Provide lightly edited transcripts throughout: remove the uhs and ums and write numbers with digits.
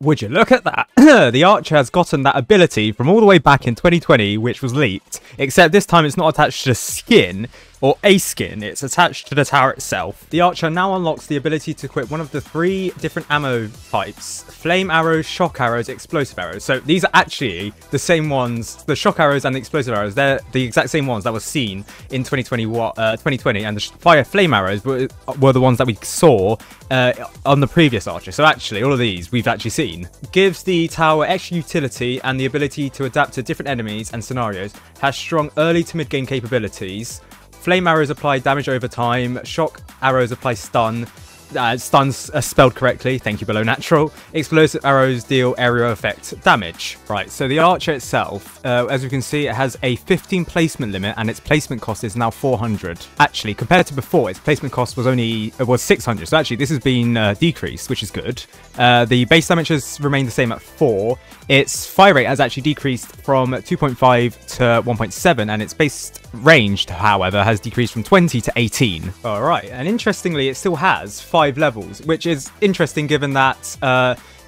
Would you look at that? The Archer has gotten that ability from all the way back in 2020, which was leaked, except this time it's not attached to skin or a skin, it's attached to the tower itself. The Archer now unlocks the ability to equip one of the 3 different ammo types: flame arrows, shock arrows, explosive arrows. So these are actually the same ones, the shock arrows and the explosive arrows, they're the exact same ones that were seen in 2020, and the fire flame arrows were the ones that we saw on the previous Archer. So actually all of these we've actually seen. Gives the tower extra utility and the ability to adapt to different enemies and scenarios. Has strong early to mid game capabilities. Flame arrows apply damage over time. Shock arrows apply stun. Stuns are spelled correctly. Thank you, below natural. Explosive arrows deal area effect damage. Right, so the Archer itself, as you can see, it has a 15 placement limit, and its placement cost is now 400. Actually, compared to before, its placement cost was 600. So actually, this has been decreased, which is good. The base damage has remained the same at 4. Its fire rate has actually decreased from 2.5 to 1.7, and its base range, however, has decreased from 20 to 18. All right, and interestingly, it still has 5 levels, which is interesting given that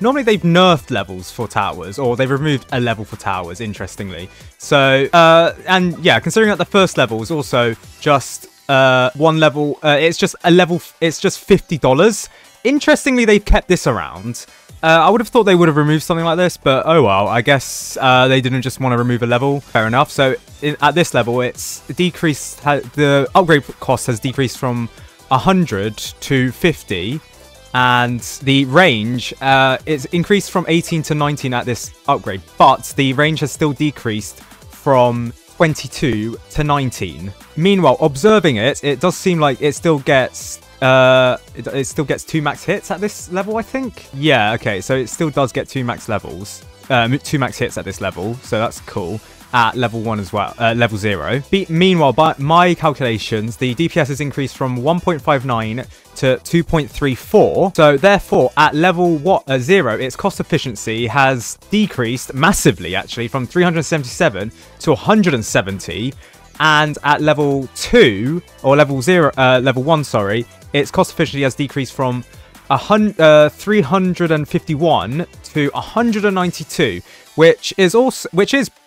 normally they've nerfed levels for towers, or they've removed a level for towers, interestingly. So, and yeah, considering that the first level is also just one level, it's just a level, it's just $50. Interestingly, they've kept this around. I would have thought they would have removed something like this, but oh well, I guess they didn't just want to remove a level. Fair enough. So at this level, it's decreased, the upgrade cost has decreased from 100 to 50, and the range is increased from 18 to 19 at this upgrade, but the range has still decreased from 22 to 19. Meanwhile, observing it, it does seem like it still gets it still gets 2 max hits at this level, I think. Yeah, okay, so it still does get 2 max levels, 2 max hits at this level, so that's cool. At level 1 as well, level 0. Meanwhile, by my calculations, the DPS has increased from 1.59 to 2.34. So therefore, at level 0, its cost efficiency has decreased massively, actually, from 377 to 170. And at level 2, or level 1, sorry, its cost efficiency has decreased from 351 to 192, which is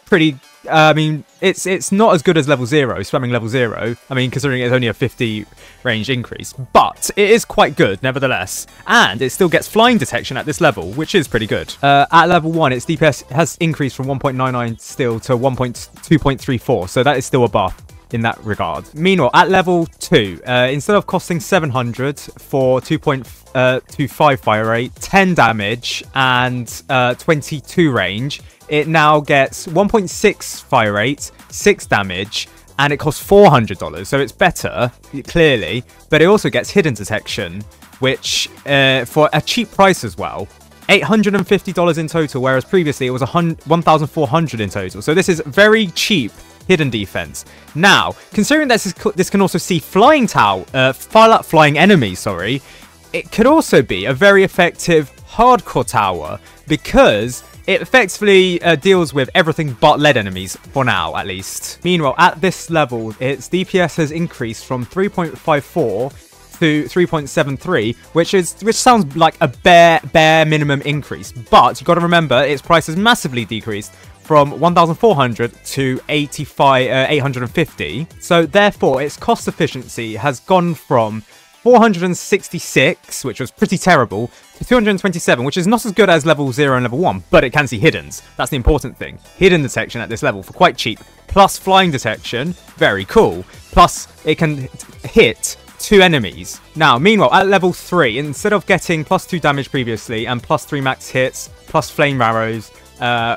pretty. I mean, it's not as good as level 0, spamming level 0. I mean, considering it's only a 50 range increase, but it is quite good nevertheless. And it still gets flying detection at this level, which is pretty good. At level 1, its DPS has increased from 1.99 still to 2.34, so that is still a buff in that regard. Meanwhile, at level 2, instead of costing 700 for 2.25 fire rate, 10 damage, and 22 range, it now gets 1.6 fire rate, 6 damage, and it costs $400. So it's better, clearly, but it also gets hidden detection, which for a cheap price as well. $850 in total, whereas previously it was $1,400 in total. So this is very cheap hidden defense. Now, considering that this can also see flying enemies, sorry, it could also be a very effective hardcore tower, because it effectively deals with everything but lead enemies, for now at least. Meanwhile, at this level, its DPS has increased from 3.54 to 3.73, which sounds like a bare minimum increase. But you've got to remember, its price has massively decreased from 1,400 to 850. So therefore, its cost efficiency has gone from 466, which was pretty terrible, to 227, which is not as good as level 0 and level 1, but it can see hiddens. That's the important thing. Hidden detection at this level for quite cheap, plus flying detection, very cool, plus it can hit 2 enemies. Now, meanwhile, at level 3, instead of getting plus 2 damage previously and plus 3 max hits, plus flame arrows,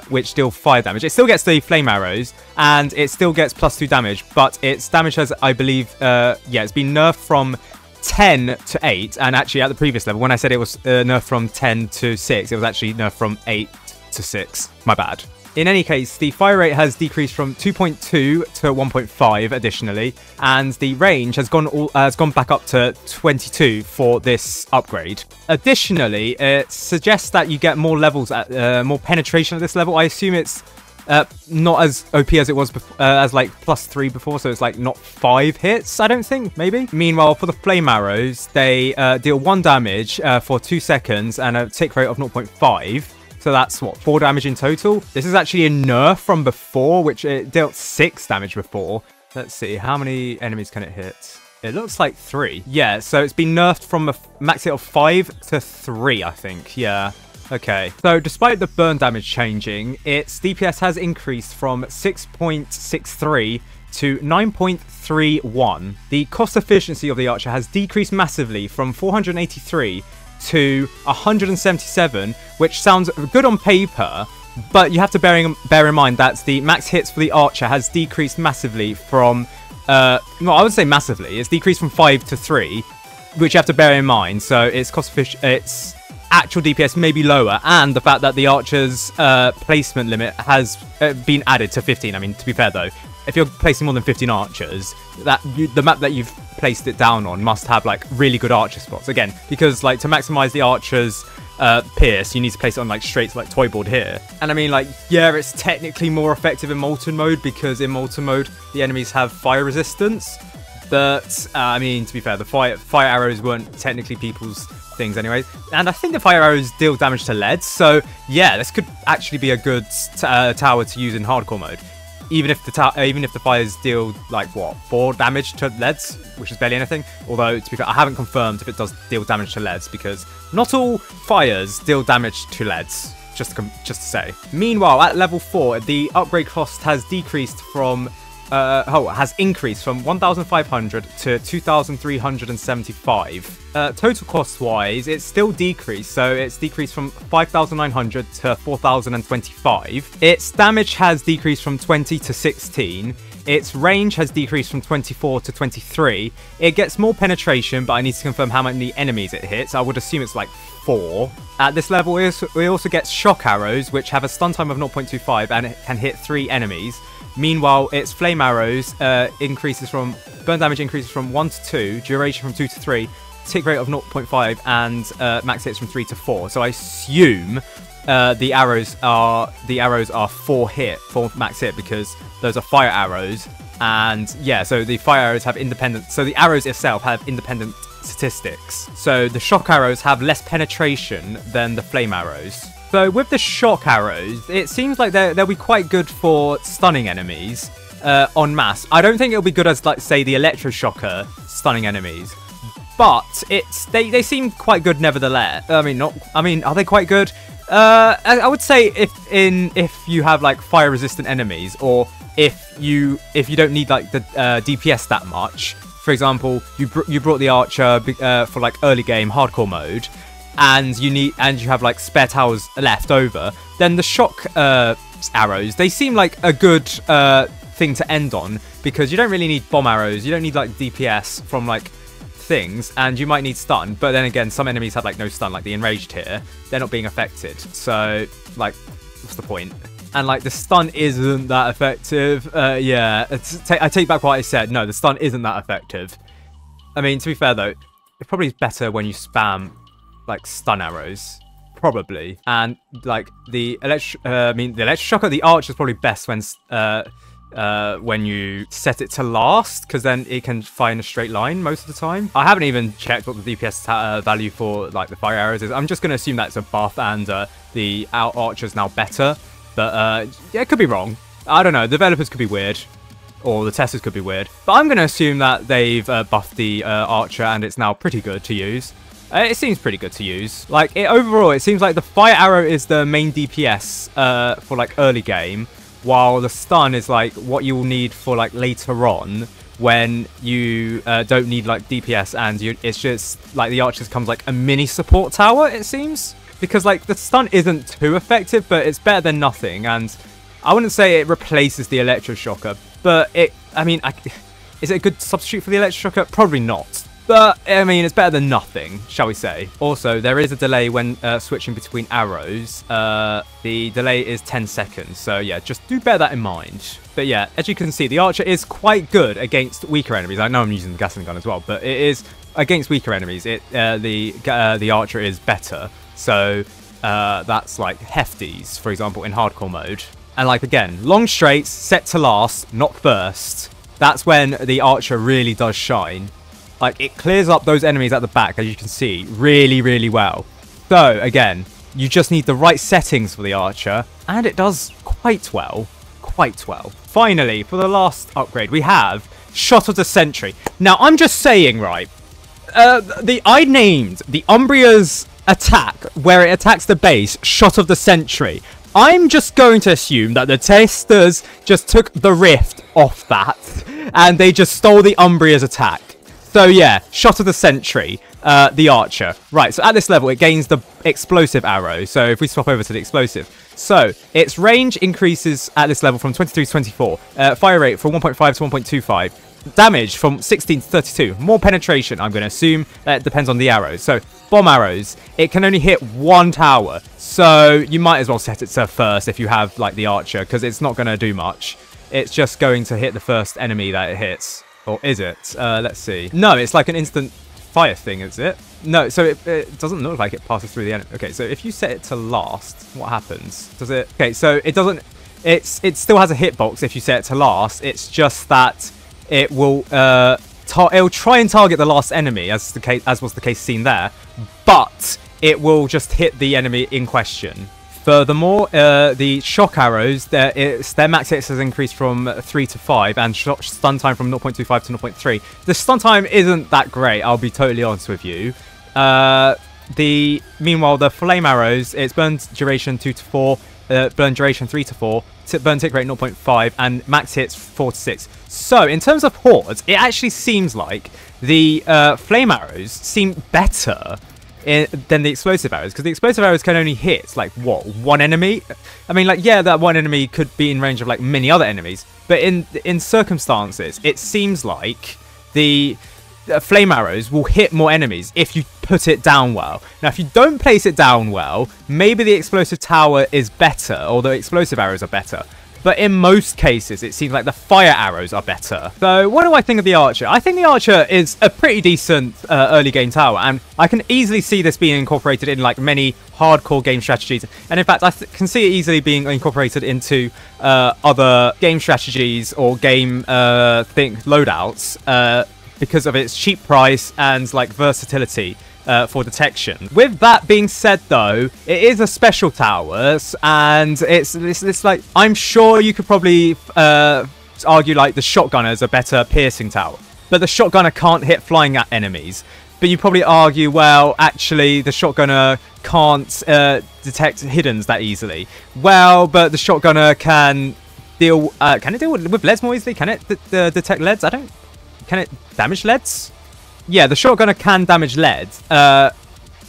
which deal fire damage, it still gets the flame arrows, and it still gets plus 2 damage, but its damage has, I believe, it's been nerfed from 10 to 8, and actually at the previous level, when I said it was nerfed from 10 to 6, it was actually nerfed from 8 to 6. My bad. In any case, the fire rate has decreased from 2.2 to 1.5 additionally, and the range has gone back up to 22 for this upgrade. Additionally, it suggests that you get more levels at more penetration at this level. I assume it's Not as OP as it was as like +3 before, so it's like not 5 hits, I don't think, maybe. Meanwhile, for the flame arrows, they deal 1 damage for 2 seconds and a tick rate of 0.5. So that's what, 4 damage in total. This is actually a nerf from before, which it dealt 6 damage before. Let's see, how many enemies can it hit? It looks like 3. Yeah, so it's been nerfed from a max hit of 5 to 3, I think. Yeah. Okay, so despite the burn damage changing, its DPS has increased from 6.63 to 9.31. The cost efficiency of the Archer has decreased massively from 483 to 177, which sounds good on paper, but you have to bear in mind that the max hits for the Archer has decreased massively from, I would say massively, it's decreased from 5 to 3, which you have to bear in mind, so its cost efficient, its actual DPS may be lower, and the fact that the Archer's placement limit has been added to 15. I mean, to be fair though, if you're placing more than 15 archers, the map that you've placed it down on must have like really good archer spots. Again, because like to maximize the Archer's pierce, you need to place it on like straight to like toy board here. And I mean, like, yeah, it's technically more effective in molten mode because in molten mode the enemies have fire resistance. But I mean, to be fair, the fire arrows weren't technically people's things anyways, and I think the fire arrows deal damage to leads, so yeah, this could actually be a good tower to use in hardcore mode, even if the fires deal like what, 4 damage to leads, which is barely anything. Although to be fair, I haven't confirmed if it does deal damage to leads because not all fires deal damage to leads, just to say. Meanwhile, at level 4, the upgrade cost has decreased from has increased from 1,500 to 2,375. Total cost-wise, it's still decreased, so it's decreased from 5,900 to 4,025. Its damage has decreased from 20 to 16. Its range has decreased from 24 to 23. It gets more penetration, but I need to confirm how many enemies it hits. I would assume it's like 4. At this level, we also get shock arrows, which have a stun time of 0.25 and it can hit 3 enemies. Meanwhile, its flame arrows burn damage increases from 1 to 2, duration from 2 to 3, tick rate of 0.5, and max hits from 3 to 4. So I assume the arrows are 4 max hit because those are fire arrows. And yeah, so the fire arrows have independent, so the arrows itself have independent statistics. So the shock arrows have less penetration than the flame arrows. So with the shock arrows, it seems like they'll be quite good for stunning enemies en masse. I don't think it'll be good as, like, say, the electroshocker stunning enemies, but they seem quite good nevertheless. I mean, are they quite good? I would say if you have like fire resistant enemies, or if you don't need like the DPS that much. For example, you brought the Archer for like early game hardcore mode, and you have like spare towers left over, then the shock arrows, they seem like a good thing to end on, because you don't really need bomb arrows, you don't need like DPS from like things, and you might need stun, but then again, some enemies have like no stun, like the enraged here, they're not being affected, so like what's the point? And like the stun isn't that effective. Yeah, I take back what I said. No, the stun isn't that effective. I mean, to be fair though, it probably is better when you spam like stun arrows, probably. And like the electroshocker, the Archer is probably best when you set it to last, because then it can fire in a straight line most of the time. I haven't even checked what the DPS value for like the fire arrows is. I'm just going to assume that it's a buff and the Archer is now better. But yeah, it could be wrong. I don't know. Developers could be weird, or the testers could be weird. But I'm going to assume that they've buffed the Archer and it's now pretty good to use. It seems pretty good to use. Like, overall, it seems like the fire arrow is the main DPS for like early game, while the stun is like what you will need for like later on when you don't need like DPS, and it's just like the Archer comes like a mini support tower, it seems. Because like the stun isn't too effective, but it's better than nothing, and I wouldn't say it replaces the electroshocker, but is it a good substitute for the electroshocker? Probably not. But, I mean, it's better than nothing, shall we say. Also, there is a delay when switching between arrows. The delay is 10 seconds, so yeah, just do bear that in mind. But yeah, as you can see, the Archer is quite good against weaker enemies. I know I'm using the Gatling gun as well, but it is against weaker enemies. The Archer is better. So that's like hefties, for example, in hardcore mode. And like, again, long straights, set to last, not first. That's when the archer really does shine. Like, it clears up those enemies at the back, as you can see, really, really well. So, again, you just need the right settings for the archer, and it does quite well. Quite well. Finally, for the last upgrade, we have Shot of the Century. Now, I'm just saying, right, I named the Umbria's attack, where it attacks the base, Shot of the Century. I'm just going to assume that the testers just took the rift off that, and they just stole the Umbria's attack. So yeah, Shot of the Century, the archer. Right, so at this level, it gains the explosive arrow. So if we swap over to the explosive. So, its range increases at this level from 23 to 24. Fire rate from 1.5 to 1.25. Damage from 16 to 32. More penetration, I'm going to assume. That depends on the arrows. So, bomb arrows. It can only hit one tower. So, you might as well set it to first if you have, like, the archer. Because it's not going to do much. It's just going to hit the first enemy that it hits. Or is it? Let's see. No, it's like an instant fire thing, is it? No, so it doesn't look like it passes through the enemy. Okay, so if you set it to last, what happens? Does it... Okay, so it doesn't... It still has a hitbox if you set it to last. It's just that it will... it'll try and target the last enemy, as was the case seen there. But it will just hit the enemy in question. Furthermore, the shock arrows, their max hits has increased from 3 to 5, and stun time from 0.25 to 0.3. The stun time isn't that great, I'll be totally honest with you. Meanwhile, the flame arrows, its burn duration 2 to 4, burn duration 3 to 4, burn tick rate 0.5, and max hits 4 to 6. So, in terms of hordes, it actually seems like the flame arrows seem better than the explosive arrows, because the explosive arrows can only hit, like, what, one enemy? I mean, like, yeah, that one enemy could be in range of, like, many other enemies, but in circumstances, it seems like the flame arrows will hit more enemies if you put it down well. Now, if you don't place it down well, maybe the explosive tower is better, or the explosive arrows are better. But in most cases, it seems like the fire arrows are better. So what do I think of the archer? I think the archer is a pretty decent early game tower, and I can easily see this being incorporated in like many hardcore game strategies. And in fact, I can see it easily being incorporated into other game strategies or game loadouts because of its cheap price and like versatility. For detection. With that being said, though, it is a special tower, and it's like, I'm sure you could probably argue like the shotgunner is a better piercing tower, but the shotgunner can't hit flying at enemies. But you probably argue, well, actually the shotgunner can't detect hiddens that easily. Well, but the shotgunner can deal. Can it deal with leads more easily? Can it detect leads? Can it damage leads? Yeah, the shotgunner can damage lead, but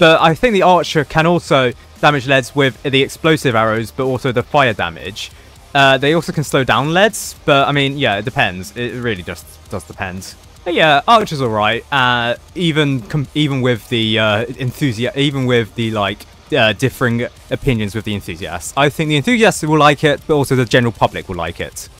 I think the archer can also damage leads with the explosive arrows, but also the fire damage. They also can slow down leads, but I mean, yeah, it depends. It really just does depend. But yeah, archer's alright. Even with the differing opinions with the enthusiasts. I think the enthusiasts will like it, but also the general public will like it.